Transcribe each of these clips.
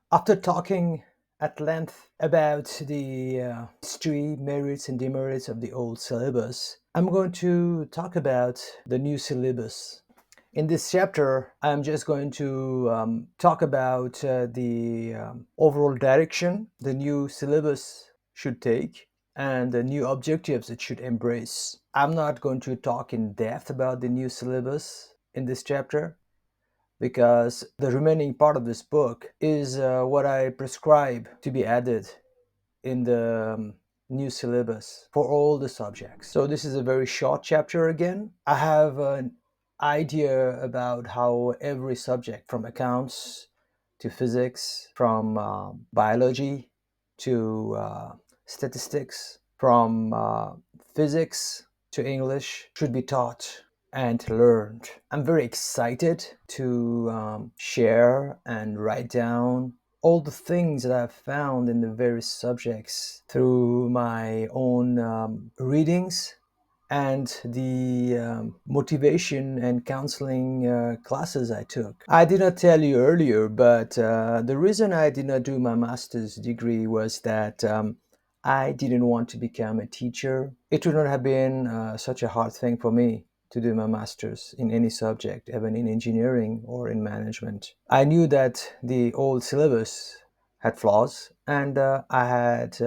After talking at length about the history, merits, and demerits of the old syllabus, I'm going to talk about the new syllabus. In this chapter, I'm just going to talk about the overall direction the new syllabus should take and the new objectives it should embrace. I'm not going to talk in depth about the new syllabus in this chapter because the remaining part of this book is what I prescribe to be added in the new syllabus for all the subjects. So this is a very short chapter again. I have an idea about how every subject from accounts to physics, from biology to statistics, from physics to English should be taught and learned. I'm very excited to share and write down all the things that I've found in the various subjects through my own readings and the motivation and counseling classes I took. I did not tell you earlier, but the reason I did not do my master's degree was that I didn't want to become a teacher. It would not have been such a hard thing for me to do my master's in any subject, even in engineering or in management. I knew that the old syllabus had flaws, and I had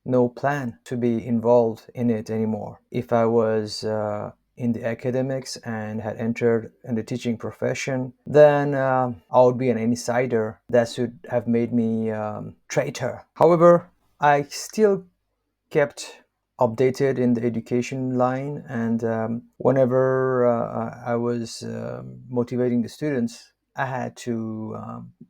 no plan to be involved in it anymore. If I was in the academics and had entered in the teaching profession, then I would be an insider. That should have made me traitor. However, I still kept updated in the education line, and whenever I was motivating the students, I had to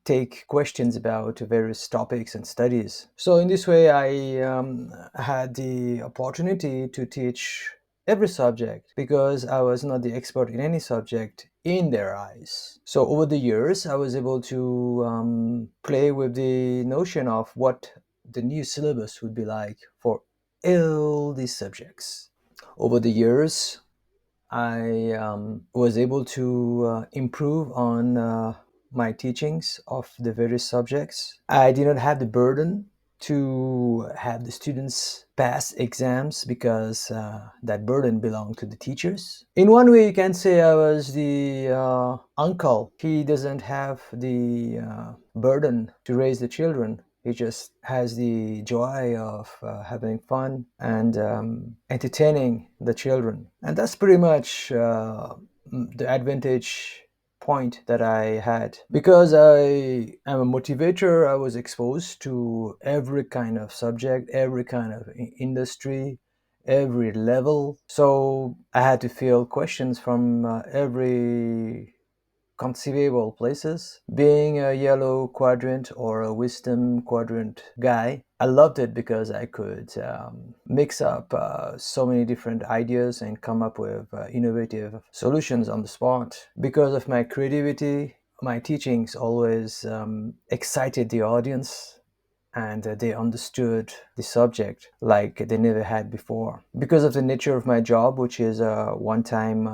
take questions about various topics and studies. So in this way, I had the opportunity to teach every subject because I was not the expert in any subject in their eyes. So over the years, I was able to play with the notion of what the new syllabus would be like for all these subjects. Over the years, I was able to improve on my teachings of the various subjects. I did not have the burden to have the students pass exams because that burden belonged to the teachers. In one way, you can say I was the uncle. He doesn't have the burden to raise the children. He just has the joy of having fun and entertaining the children. And that's pretty much the advantage point that I had. Because I am a motivator, I was exposed to every kind of subject, every kind of industry, every level. So I had to field questions from every conceivable places. Being a yellow quadrant or a wisdom quadrant guy, I loved it because I could mix up so many different ideas and come up with innovative solutions on the spot. Because of my creativity, my teachings always excited the audience, and they understood the subject like they never had before. Because of the nature of my job, which is a one time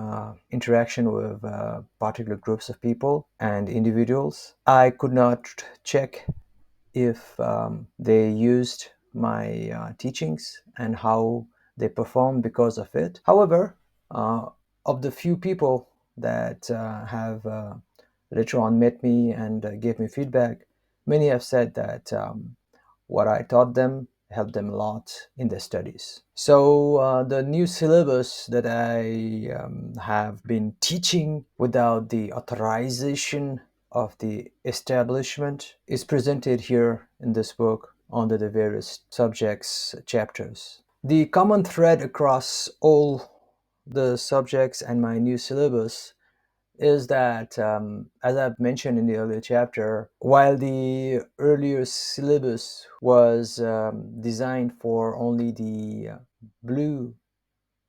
interaction with particular groups of people and individuals, I could not check if they used my teachings and how they performed because of it. However, uh, of the few people that have later on met me and gave me feedback, many have said that what I taught them helped them a lot in their studies. So the new syllabus that I have been teaching without the authorization of the establishment is presented here in this book under the various subjects chapters. The common thread across all the subjects and my new syllabus is that, as I've mentioned in the earlier chapter, while the earlier syllabus was designed for only the blue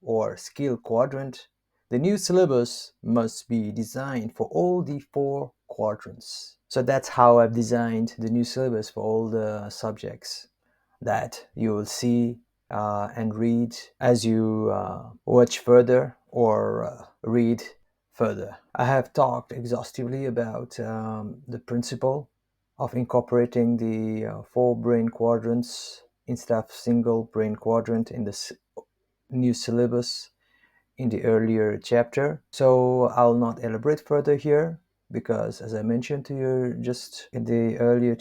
or skill quadrant, the new syllabus must be designed for all the four quadrants. So that's how I've designed the new syllabus for all the subjects that you will see and read as you watch further or read further. I have talked exhaustively about the principle of incorporating the four brain quadrants instead of single brain quadrant in the new syllabus in the earlier chapter. So I'll not elaborate further here because, as I mentioned to you just in the earlier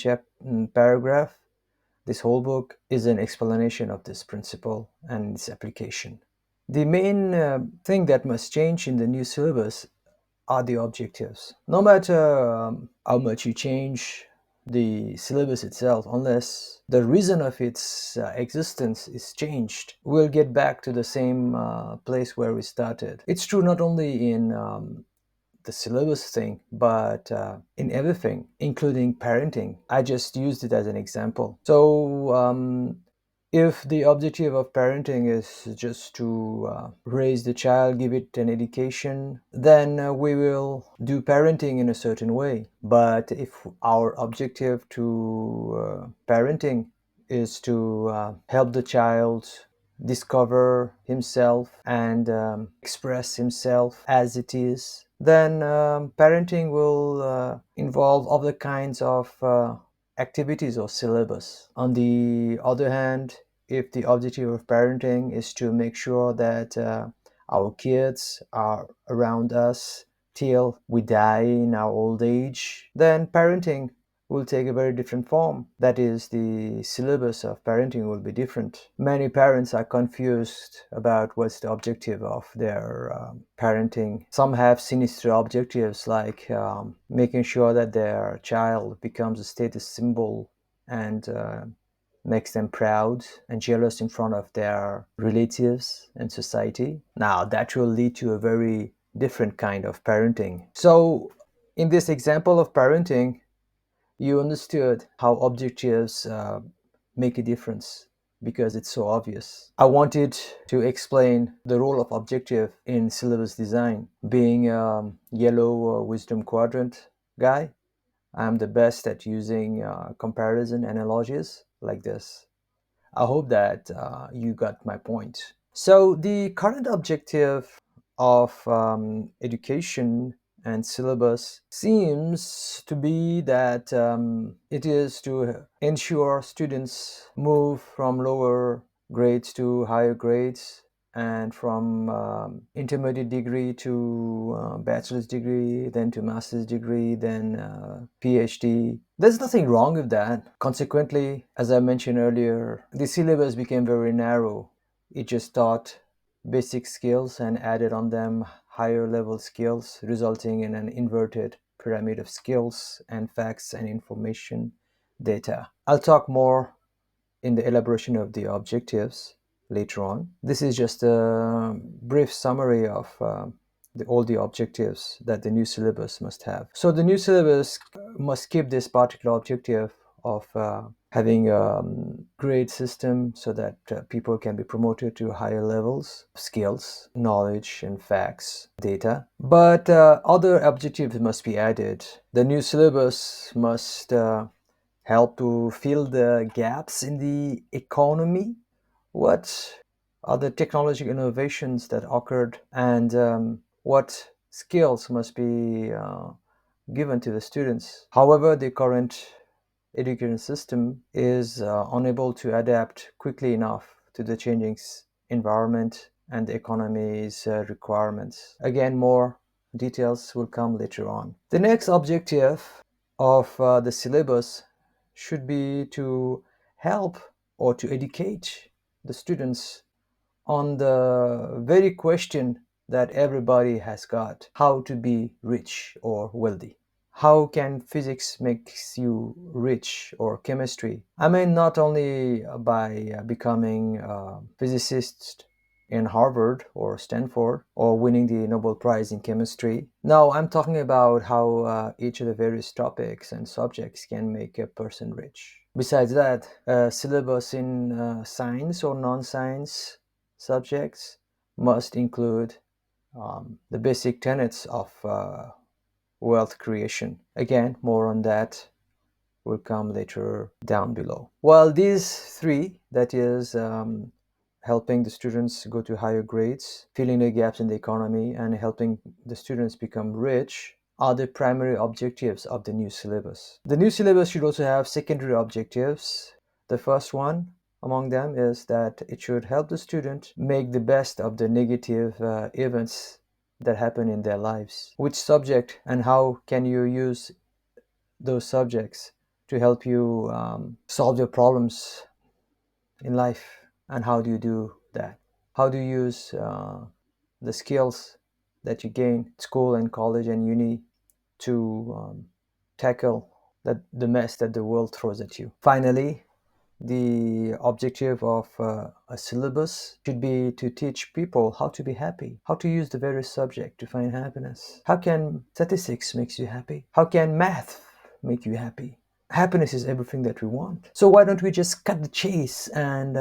paragraph, this whole book is an explanation of this principle and its application. The main thing that must change in the new syllabus are the objectives. No matter how much you change the syllabus itself, unless the reason of its existence is changed, we'll get back to the same place where we started. It's true not only in the syllabus thing, but in everything, including parenting. I just used it as an example. So, if the objective of parenting is just to raise the child, give it an education, then we will do parenting in a certain way. But if our objective to parenting is to help the child discover himself and express himself as it is, then parenting will involve other kinds of activities or syllabus. On the other hand, if the objective of parenting is to make sure that our kids are around us till we die in our old age, then parenting will take a very different form. That is, the syllabus of parenting will be different. Many parents are confused about what's the objective of their parenting. Some have sinister objectives like making sure that their child becomes a status symbol and makes them proud and jealous in front of their relatives and society. Now, that will lead to a very different kind of parenting. So, in this example of parenting, you understood how objectives make a difference because it's so obvious. I wanted to explain the role of objective in syllabus design. Being a yellow wisdom quadrant guy, I'm the best at using comparison analogies like this. I hope that you got my point. So, the current objective of education and syllabus seems to be that it is to ensure students move from lower grades to higher grades and from intermediate degree to bachelor's degree, then to master's degree, then PhD. There's nothing wrong with that. Consequently, as I mentioned earlier, the syllabus became very narrow. It just taught basic skills and added on them higher level skills, resulting in an inverted pyramid of skills and facts and information data. I'll talk more in the elaboration of the objectives later on. This is just a brief summary of all the objectives that the new syllabus must have. So the new syllabus must keep this particular objective of having a grade system so that people can be promoted to higher levels, skills, knowledge, and facts, data. But other objectives must be added. The new syllabus must help to fill the gaps in the economy. What are the technological innovations that occurred, and what skills must be given to the students? However, the current education system is unable to adapt quickly enough to the changing environment and the economy's requirements. Again, more details will come later on. The next objective of the syllabus should be to help or to educate the students on the very question that everybody has got: how to be rich or wealthy. How can physics makes you rich, or chemistry? I mean, not only by becoming a physicist in Harvard or Stanford or winning the Nobel Prize in chemistry. No, I'm talking about how each of the various topics and subjects can make a person rich. Besides that, syllabus in science or non-science subjects must include the basic tenets of wealth creation. Again, more on that will come later down below. While these three, that is, helping the students go to higher grades, filling the gaps in the economy, and helping the students become rich, are the primary objectives of the new syllabus. The new syllabus should also have secondary objectives. The first one among them is that it should help the student make the best of the negative events that happen in their lives. Which subject and how can you use those subjects to help you solve your problems in life, and how do you do that? How do you use the skills that you gain at school and college and uni to tackle the mess that the world throws at you? Finally, the objective of a syllabus should be to teach people how to be happy, how to use the various subject to find happiness. How can statistics makes you happy? How can math make you happy? Happiness is everything that we want. So why don't we just cut the chase and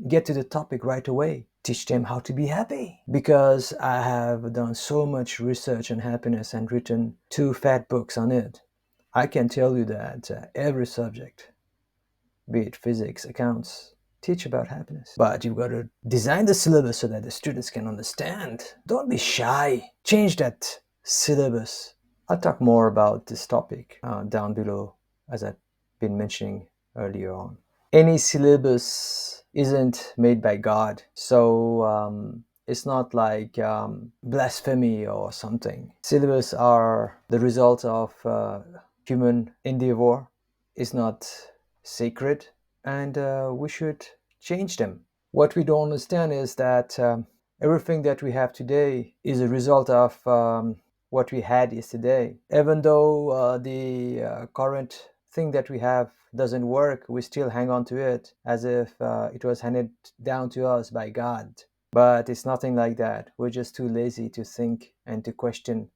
get to the topic right away? Teach them how to be happy. Because I have done so much research on happiness and written 2 fat books on it. I can tell you that every subject, be it physics, accounts, teach about happiness. But you've got to design the syllabus so that the students can understand. Don't be shy. Change that syllabus. I'll talk more about this topic down below, as I've been mentioning earlier on. Any syllabus isn't made by God, so it's not like blasphemy or something. Syllabus are the result of human endeavor. It's not sacred, and we should change them. What we don't understand is that everything that we have today is a result of what we had yesterday. Even though the current thing that we have doesn't work, we still hang on to it as if it was handed down to us by God. But it's nothing like that. We're just too lazy to think and to question.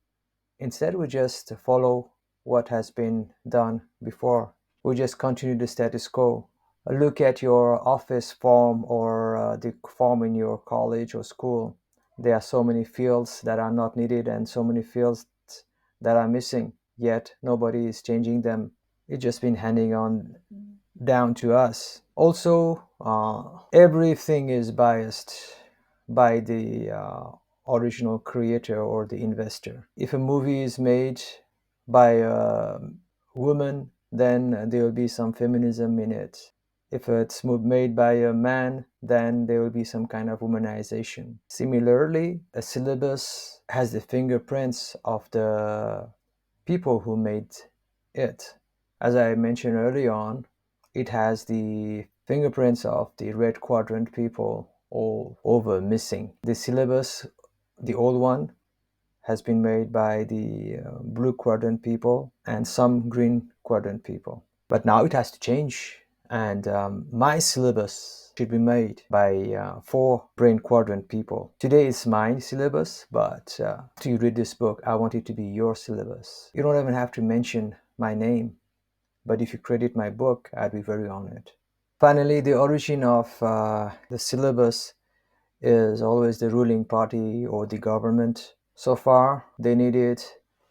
Instead, we just follow what has been done before. We just continue the status quo. Look at your office form or the form in your college or school. There are so many fields that are not needed and so many fields that are missing, yet nobody is changing them. It's just been handing on down to us. Also, everything is biased by the original creator or the investor. If a movie is made by a woman, then there will be some feminism in it. If it's made by a man, then there will be some kind of womanization. Similarly, a syllabus has the fingerprints of the people who made it. As I mentioned early on, it has the fingerprints of the red quadrant people all over missing. The syllabus, the old one, has been made by the blue quadrant people and some green quadrant people. But now it has to change, and my syllabus should be made by 4 brain quadrant people. Today is my syllabus, but after you read this book, I want it to be your syllabus. You don't even have to mention my name, but if you credit my book, I'd be very honored. Finally, the origin of the syllabus is always the ruling party or the government. So far, they needed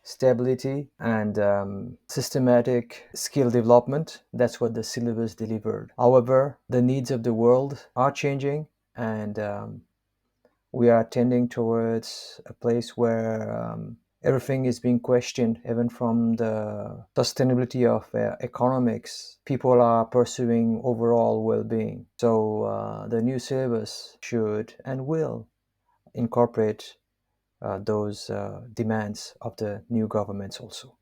stability and systematic skill development. That's what the syllabus delivered. However, the needs of the world are changing, and we are tending towards a place where everything is being questioned, even from the sustainability of economics. People are pursuing overall well-being. So the new syllabus should and will incorporate those demands of the new governments also.